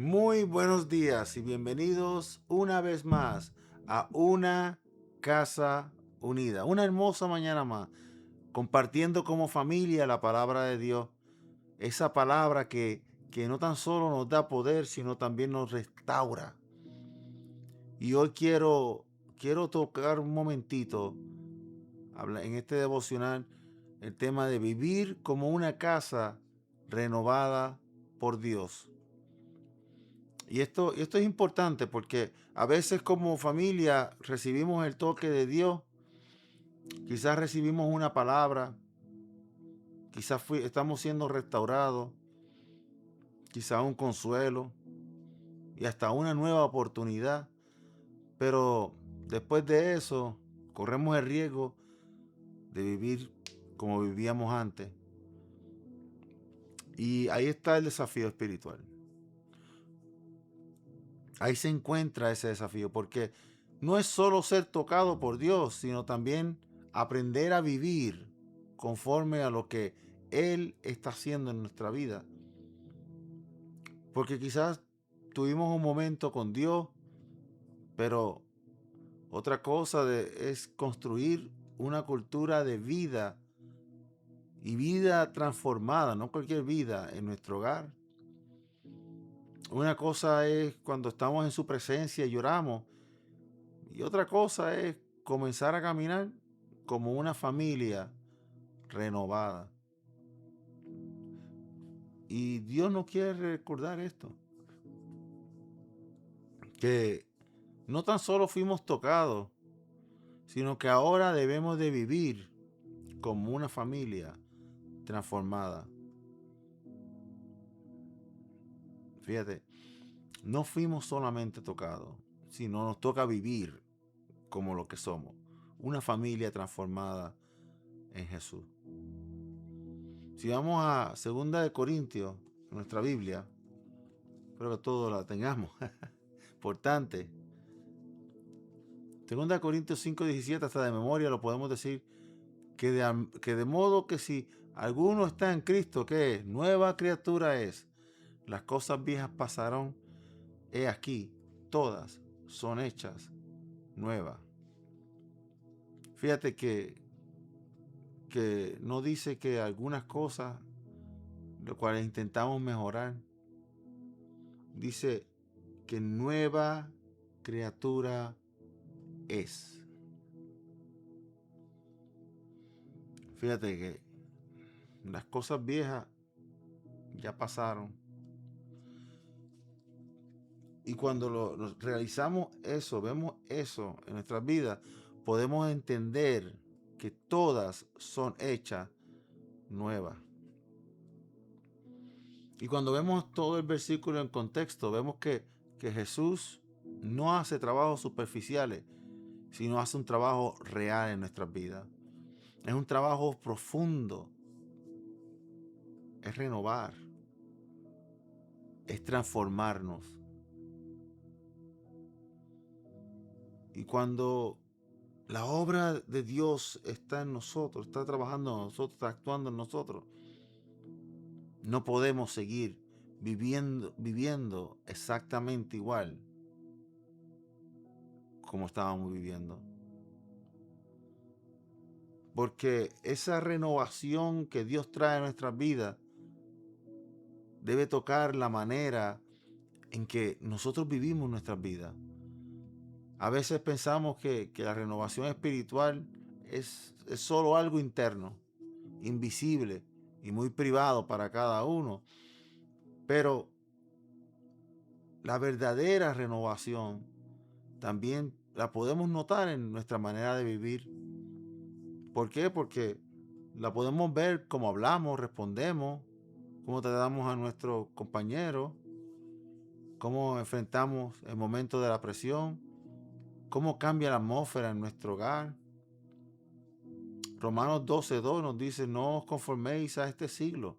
Muy buenos días y bienvenidos una vez más a Una Casa Unida. Una hermosa mañana más, compartiendo como familia la palabra de Dios. Esa palabra que no tan solo nos da poder, sino también nos restaura. Y hoy quiero tocar un momentito en este devocional el tema de vivir como una casa renovada por Dios. Y esto es importante porque a veces como familia recibimos el toque de Dios, quizás recibimos una palabra, quizás estamos siendo restaurados, quizás un consuelo y hasta una nueva oportunidad. Pero después de eso, corremos el riesgo de vivir como vivíamos antes. Y ahí está el desafío espiritual. Ahí se encuentra ese desafío, porque no es solo ser tocado por Dios, sino también aprender a vivir conforme a lo que Él está haciendo en nuestra vida. Porque quizás tuvimos un momento con Dios, pero otra cosa es construir una cultura de vida y vida transformada, no cualquier vida, en nuestro hogar. Una cosa es cuando estamos en su presencia y lloramos, y otra cosa es comenzar a caminar como una familia renovada. Y Dios nos quiere recordar esto, que no tan solo fuimos tocados, sino que ahora debemos de vivir como una familia transformada. Fíjate, no fuimos solamente tocados, sino nos toca vivir como lo que somos, una familia transformada en Jesús. Si vamos a 2 de Corintios, nuestra Biblia, espero que todos la tengamos. Importante. 2 de Corintios 5:17, hasta de memoria lo podemos decir, que de modo que si alguno está en Cristo, ¿qué es? Nueva criatura es. Las cosas viejas pasaron, he aquí, todas son hechas nuevas. Fíjate que no dice que algunas cosas, lo cuales intentamos mejorar, dice que nueva criatura es. Fíjate que las cosas viejas ya pasaron. Y cuando realizamos eso, vemos eso en nuestras vidas, podemos entender que todas son hechas nuevas. Y cuando vemos todo el versículo en contexto, vemos que Jesús no hace trabajos superficiales, sino hace un trabajo real en nuestras vidas. Es un trabajo profundo, es renovar, es transformarnos. Y cuando la obra de Dios está en nosotros, está trabajando en nosotros, está actuando en nosotros, no podemos seguir viviendo exactamente igual como estábamos viviendo. Porque esa renovación que Dios trae a nuestras vidas debe tocar la manera en que nosotros vivimos nuestras vidas. A veces pensamos que la renovación espiritual es solo algo interno, invisible y muy privado para cada uno. Pero la verdadera renovación también la podemos notar en nuestra manera de vivir. ¿Por qué? Porque la podemos ver cómo hablamos, respondemos, cómo tratamos a nuestros compañeros, cómo enfrentamos el momento de la presión, cómo cambia la atmósfera en nuestro hogar. Romanos 12:2 nos dice: no os conforméis a este siglo,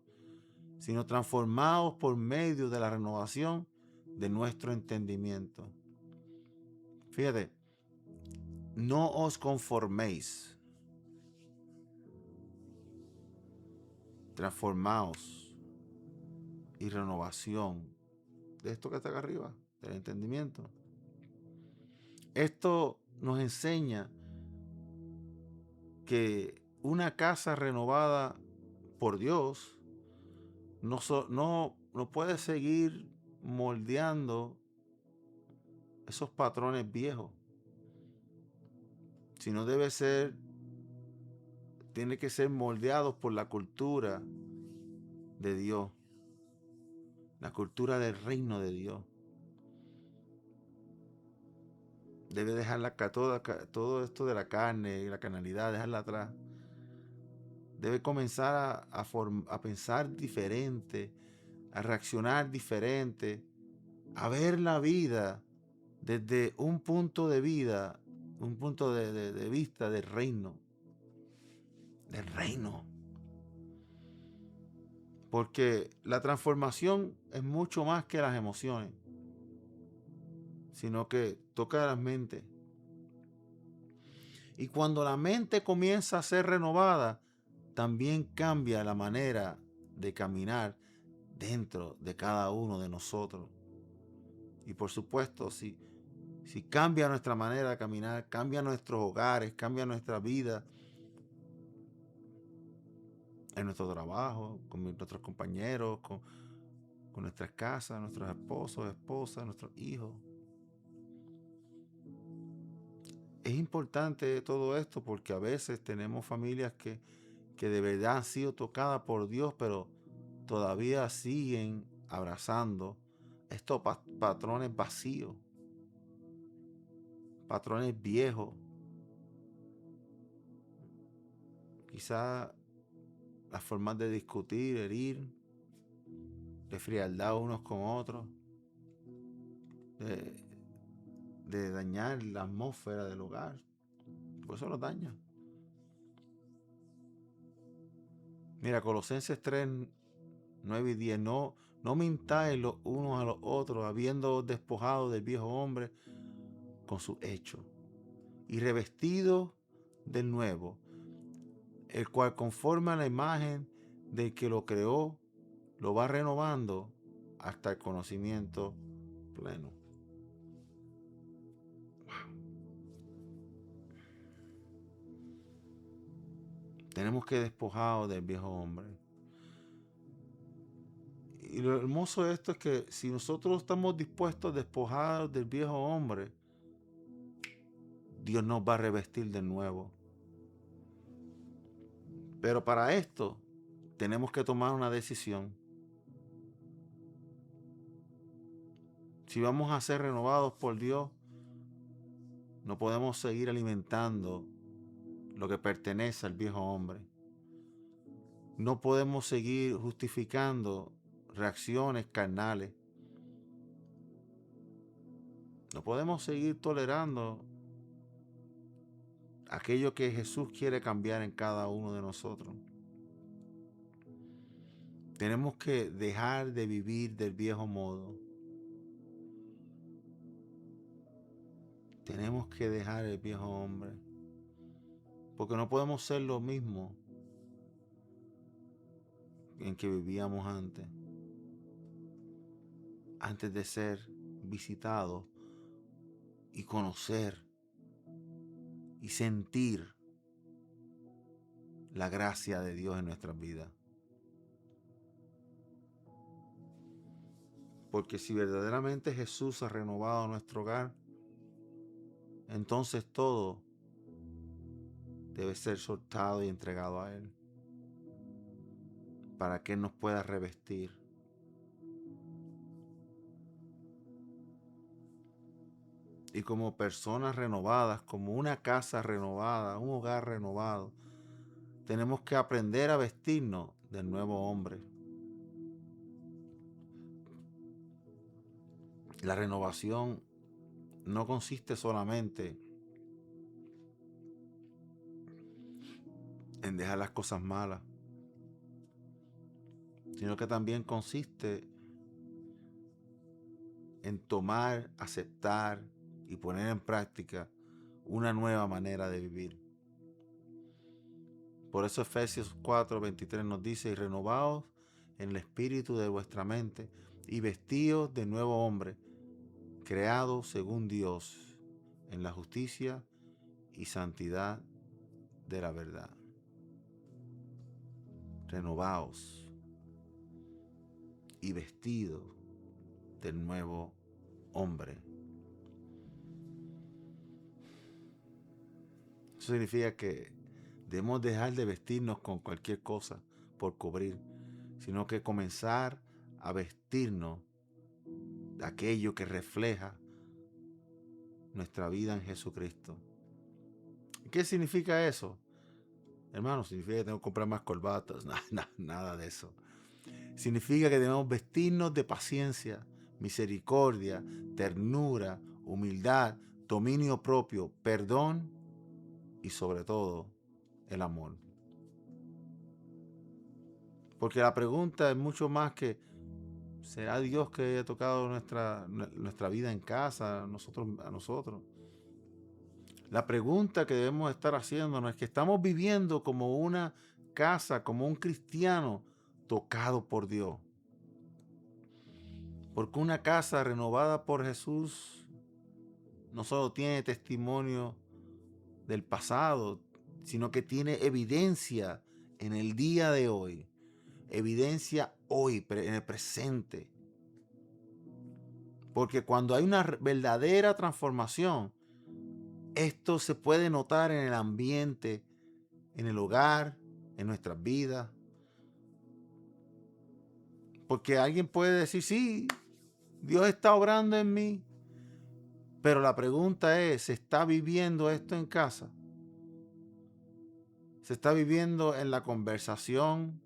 sino transformaos por medio de la renovación de nuestro entendimiento. Fíjate, no os conforméis, transformaos y renovación. de esto que está acá arriba, del entendimiento. Esto nos enseña que una casa renovada por Dios no puede seguir moldeando esos patrones viejos, sino tiene que ser moldeados por la cultura de Dios, la cultura del reino de Dios. Debe dejar todo esto de la carne y la carnalidad, dejarla atrás. Debe comenzar a pensar diferente, a reaccionar diferente, a ver la vida desde un punto de vista del reino. Del reino. Porque la transformación es mucho más que las emociones, sino que toca las mentes. Y cuando la mente comienza a ser renovada, también cambia la manera de caminar dentro de cada uno de nosotros. Y por supuesto, si cambia nuestra manera de caminar, cambia nuestros hogares, cambia nuestra vida, en nuestro trabajo, con nuestros compañeros, con nuestras casas, nuestros esposos, esposas, nuestros hijos. Es importante todo esto porque a veces tenemos familias que de verdad han sido tocadas por Dios, pero todavía siguen abrazando estos patrones vacíos, patrones viejos. Quizá las formas de discutir, herir, de frialdad unos con otros, de dañar la atmósfera del hogar. Por eso los daña. Mira, Colosenses 3, 9 y 10. No mintáis los unos a los otros, habiendo despojado del viejo hombre con sus hechos, y revestido del nuevo, el cual conforme a la imagen del que lo creó, lo va renovando hasta el conocimiento pleno. Tenemos que despojar del viejo hombre. Y lo hermoso de esto es que si nosotros estamos dispuestos a despojar del viejo hombre, Dios nos va a revestir de nuevo. Pero para esto tenemos que tomar una decisión. Si vamos a ser renovados por Dios, no podemos seguir alimentando lo que pertenece al viejo hombre. No podemos seguir justificando reacciones carnales. No podemos seguir tolerando aquello que Jesús quiere cambiar en cada uno de nosotros. Tenemos que dejar de vivir del viejo modo. Tenemos que dejar el viejo hombre. Porque no podemos ser lo mismo en que vivíamos antes de ser visitados y conocer y sentir la gracia de Dios en nuestras vidas. Porque si verdaderamente Jesús ha renovado nuestro hogar, entonces todo debe ser soltado y entregado a Él, para que Él nos pueda revestir. Y como personas renovadas, como una casa renovada, un hogar renovado, tenemos que aprender a vestirnos del nuevo hombre. La renovación no consiste solamente en dejar las cosas malas, sino que también consiste en tomar, aceptar y poner en práctica una nueva manera de vivir. Por eso Efesios 4:23 nos dice: y renovaos en el espíritu de vuestra mente, y vestidos de nuevo hombre, creado según Dios, en la justicia y santidad de la verdad. Renovaos y vestidos del nuevo hombre. Eso significa que debemos dejar de vestirnos con cualquier cosa por cubrir, sino que comenzar a vestirnos de aquello que refleja nuestra vida en Jesucristo. ¿Qué significa eso? Hermano, significa que tengo que comprar más corbatas. Nada de eso. Significa que debemos vestirnos de paciencia, misericordia, ternura, humildad, dominio propio, perdón y sobre todo el amor. Porque la pregunta es mucho más que ¿será Dios que haya tocado nuestra vida en casa, a nosotros? La pregunta que debemos estar haciéndonos es que estamos viviendo como una casa, como un cristiano tocado por Dios. Porque una casa renovada por Jesús no solo tiene testimonio del pasado, sino que tiene evidencia en el día de hoy. Evidencia hoy, en el presente. Porque cuando hay una verdadera transformación, esto se puede notar en el ambiente, en el hogar, en nuestras vidas. Porque alguien puede decir, sí, Dios está obrando en mí. Pero la pregunta es, ¿se está viviendo esto en casa? ¿Se está viviendo en la conversación,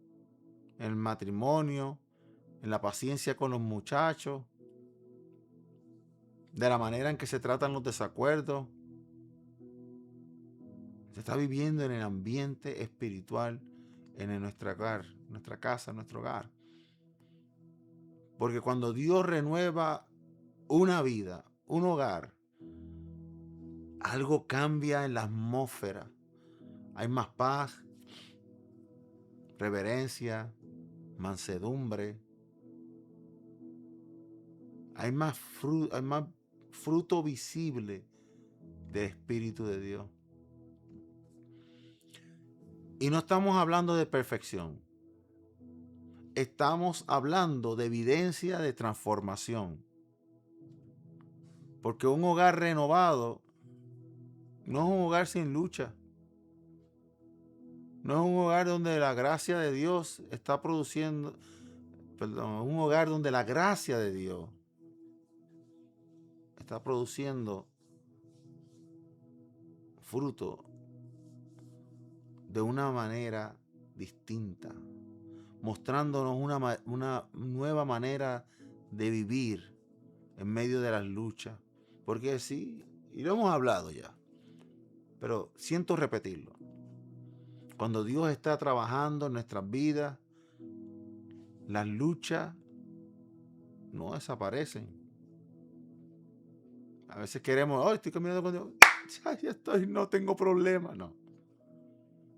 en el matrimonio, en la paciencia con los muchachos, de la manera en que se tratan los desacuerdos? Se está viviendo en el ambiente espiritual, en nuestro hogar, nuestra casa, nuestro hogar. Porque cuando Dios renueva una vida, un hogar, algo cambia en la atmósfera. Hay más paz, reverencia, mansedumbre. Hay más fruto visible del Espíritu de Dios. Y no estamos hablando de perfección. Estamos hablando de evidencia de transformación. Porque un hogar renovado no es un hogar sin lucha. No es un hogar donde la gracia de Dios está produciendo, perdón, es un hogar donde la gracia de Dios está produciendo fruto de una manera distinta, mostrándonos una nueva manera de vivir en medio de las luchas. Porque sí, y lo hemos hablado ya, pero siento repetirlo. Cuando Dios está trabajando en nuestras vidas, las luchas no desaparecen. A veces queremos, estoy caminando con Dios, ya estoy, no tengo problema. No.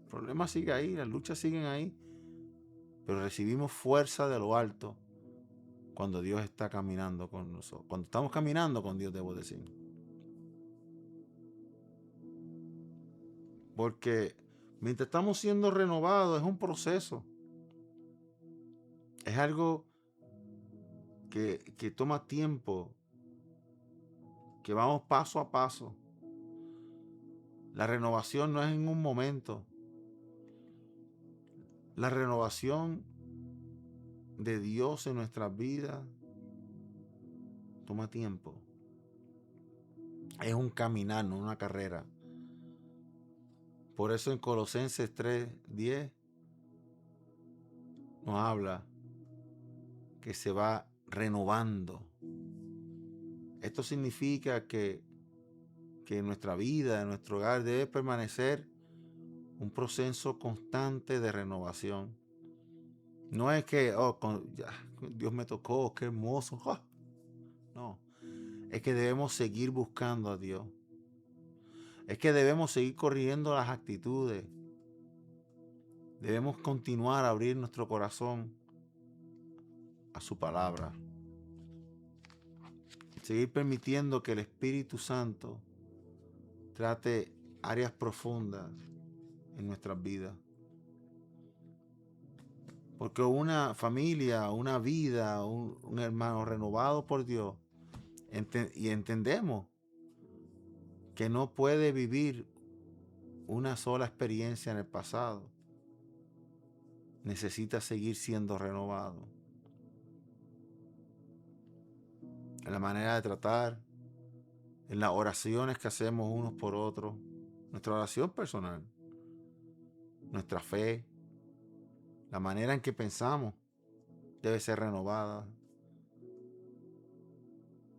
El problema sigue ahí, las luchas siguen ahí. Pero recibimos fuerza de lo alto cuando Dios está caminando con nosotros. Cuando estamos caminando con Dios, debo decir. Porque mientras estamos siendo renovados, es un proceso. Es algo que toma tiempo, que vamos paso a paso. La renovación no es en un momento. La renovación de Dios en nuestras vidas toma tiempo. Es un caminar, no una carrera. Por eso en Colosenses 3:10 nos habla que se va renovando. Esto significa que en nuestra vida, en nuestro hogar, debe permanecer un proceso constante de renovación. No es que, ya, Dios me tocó, qué hermoso. No, es que debemos seguir buscando a Dios. Es que debemos seguir corrigiendo las actitudes. Debemos continuar a abrir nuestro corazón a su palabra. Seguir permitiendo que el Espíritu Santo trate áreas profundas en nuestras vidas. Porque una familia, una vida, un hermano renovado por Dios, y entendemos que no puede vivir una sola experiencia en el pasado, necesita seguir siendo renovado. En la manera de tratar, en las oraciones que hacemos unos por otros, nuestra oración personal, nuestra fe, la manera en que pensamos debe ser renovada.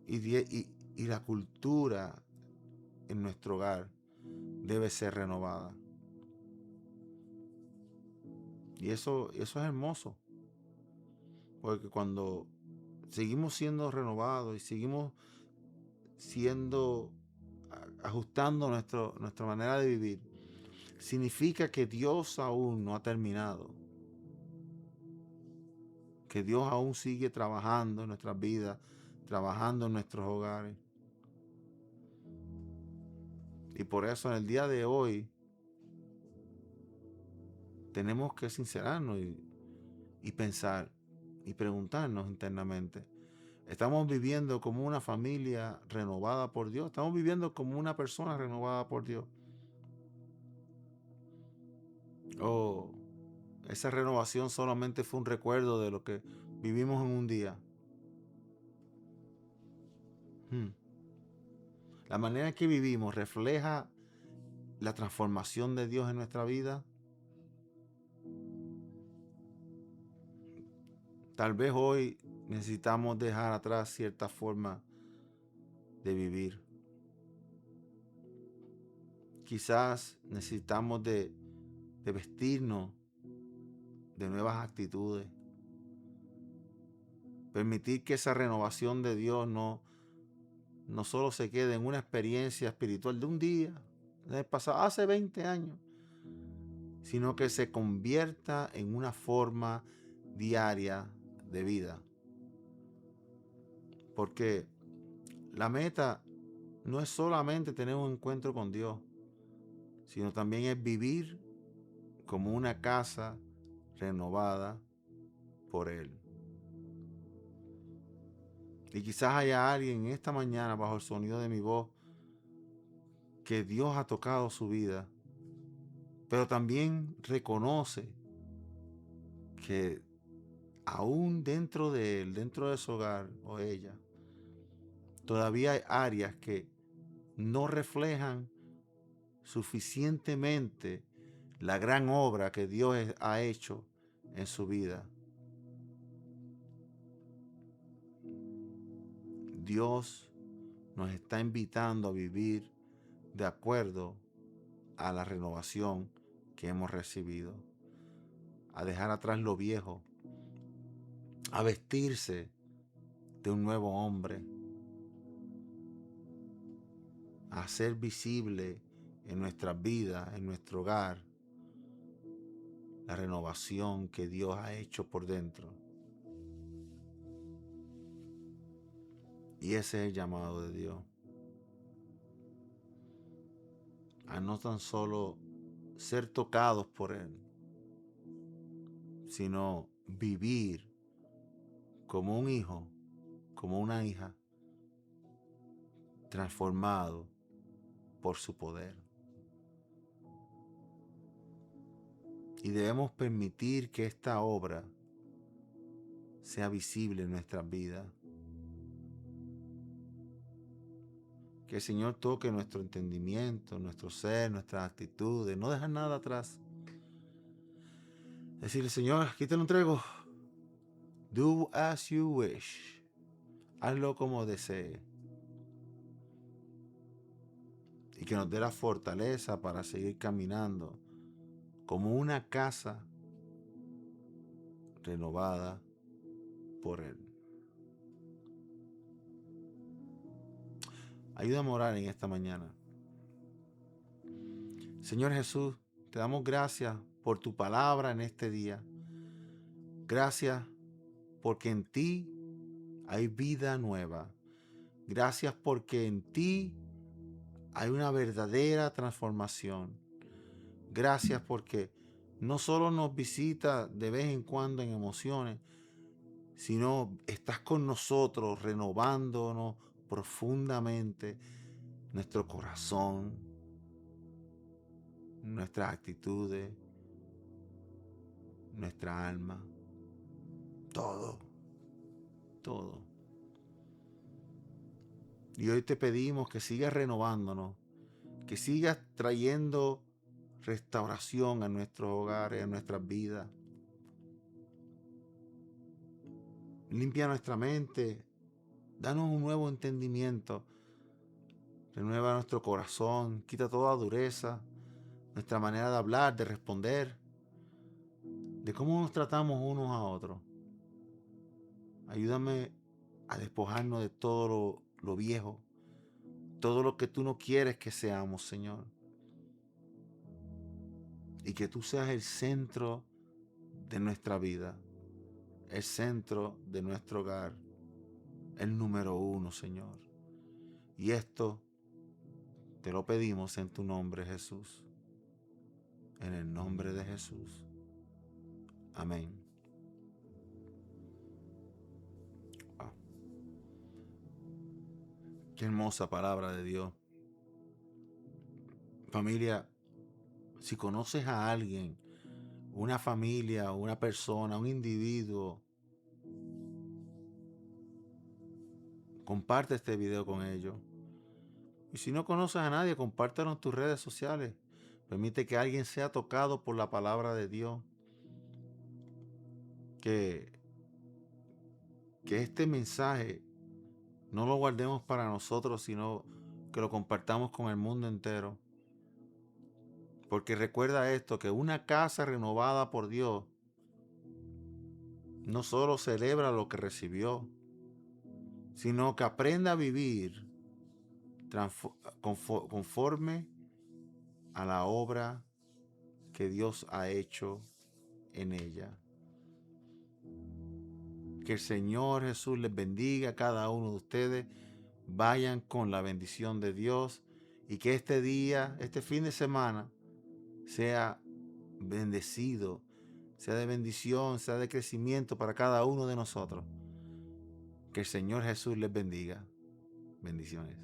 Y la cultura en nuestro hogar debe ser renovada. Y eso es hermoso. Porque cuando seguimos siendo renovados y seguimos ajustando nuestra manera de vivir, significa que Dios aún no ha terminado. Que Dios aún sigue trabajando en nuestras vidas, trabajando en nuestros hogares. Y por eso en el día de hoy tenemos que sincerarnos y pensar y preguntarnos internamente: ¿estamos viviendo como una familia renovada por Dios? ¿Estamos viviendo como una persona renovada por Dios? ¿O esa renovación solamente fue un recuerdo de lo que vivimos en un día? La manera en que vivimos refleja la transformación de Dios en nuestra vida. Tal vez hoy necesitamos dejar atrás cierta forma de vivir. Quizás necesitamos de vestirnos de nuevas actitudes. Permitir que esa renovación de Dios no solo se quede en una experiencia espiritual de un día, del pasado, hace 20 años, sino que se convierta en una forma diaria de vida. Porque la meta no es solamente tener un encuentro con Dios, sino también es vivir como una casa renovada por Él. Y quizás haya alguien en esta mañana, bajo el sonido de mi voz, que Dios ha tocado su vida, pero también reconoce que aún dentro de él, dentro de su hogar o ella, todavía hay áreas que no reflejan suficientemente la gran obra que Dios ha hecho en su vida. Dios nos está invitando a vivir de acuerdo a la renovación que hemos recibido, a dejar atrás lo viejo, a vestirse de un nuevo hombre, a hacer visible en nuestras vidas, en nuestro hogar, la renovación que Dios ha hecho por dentro. Y ese es el llamado de Dios. A no tan solo ser tocados por Él, sino vivir como un hijo, como una hija, transformado por su poder. Y debemos permitir que esta obra sea visible en nuestras vidas. Que el Señor toque nuestro entendimiento, nuestro ser, nuestras actitudes, no dejar nada atrás. Decirle: Señor, aquí te lo entrego. Do as you wish. Hazlo como desee. Y que nos dé la fortaleza para seguir caminando como una casa renovada por Él. Ayúdame a orar en esta mañana. Señor Jesús, te damos gracias por tu palabra en este día. Gracias porque en ti hay vida nueva, Gracias porque en ti hay una verdadera transformación. Gracias porque no solo nos visita de vez en cuando en emociones, sino estás con nosotros renovándonos profundamente nuestro corazón, nuestras actitudes, nuestra alma, todo, todo. Y hoy te pedimos que sigas renovándonos, que sigas trayendo restauración a nuestros hogares, a nuestras vidas. Limpia nuestra mente, danos un nuevo entendimiento, renueva nuestro corazón, quita toda dureza, nuestra manera de hablar, de responder, de cómo nos tratamos unos a otros. Ayúdame a despojarnos de todo lo viejo, todo lo que tú no quieres que seamos, Señor. Y que tú seas el centro de nuestra vida, el centro de nuestro hogar, el número uno, Señor. Y esto te lo pedimos en tu nombre, Jesús. En el nombre de Jesús. Amén. Wow. Qué hermosa palabra de Dios. Familia, si conoces a alguien, una familia, una persona, un individuo, comparte este video con ellos. Y si no conoces a nadie, compártelo en tus redes sociales. Permite que alguien sea tocado por la palabra de Dios. Que este mensaje no lo guardemos para nosotros, sino que lo compartamos con el mundo entero. Porque recuerda esto, que una casa renovada por Dios no solo celebra lo que recibió, sino que aprenda a vivir conforme a la obra que Dios ha hecho en ella. Que el Señor Jesús les bendiga a cada uno de ustedes. Vayan con la bendición de Dios y que este día, este fin de semana, sea bendecido, sea de bendición, sea de crecimiento para cada uno de nosotros. Que el Señor Jesús les bendiga. Bendiciones.